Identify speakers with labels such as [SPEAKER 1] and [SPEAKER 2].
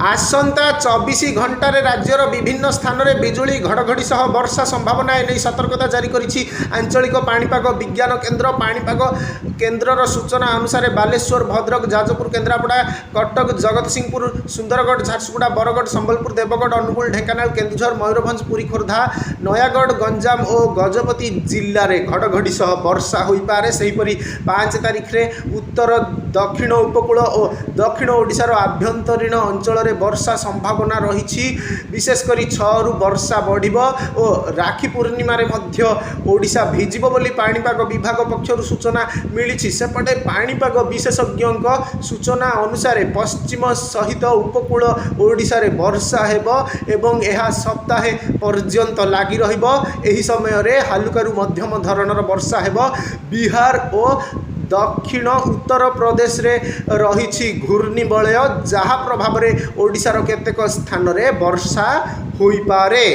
[SPEAKER 1] आसंता 24 घंटार राज्यर विभिन्न स्थान में बिजुली घड़घड़ी सह वर्षा संभावना नहीं सतर्कता जारी करिछि आंचलिक पाणीपाग विज्ञान केन्द्र। पाणीपाग केन्द्रर सूचना अनुसार बालेश्वर भद्रक जाजपुर केन्द्रापड़ा कटक जगतसिंहपुर सुंदरगढ़ झारसुगुड़ा बरगढ़ संबलपुर देवगढ़ अनुगुल ढेंकानाल केन्दुझर मयूरभंज पुरी खोर्धा नयागढ़ गंजाम और गजपति जिले में घड़घड़ी सह वर्षा हो पारे। सेहीपरि 5 तारिख में उत्तर दक्षिण उपकूल और दक्षिण ओडिशार आभ्यंतरीण अंचल वर्षा संभावना रही। विशेषकर 6 रु वर्षा बढ़िबो और राखी पूर्णिमा रे मध्य ओडिशा भिजिबो बोली पाणीपाग विभाग पक्षर सूचना मिली। सेपटे पाणीपाग विशेषज्ञों सूचना अनुसार पश्चिम सहित उपकूल ओडिशा रे वर्षा हेबो एवं यह सप्ताहे पर्यंत लगी रहिबो। एही समय रे हालुकारु मध्यम धरणर वर्षा हेबो। बिहार और दक्षिण उत्तर प्रदेश रे रही घूर्णिबलय जहाँ प्रभाव में ओडिशार केतेक स्थान रे वर्षा होई पारे।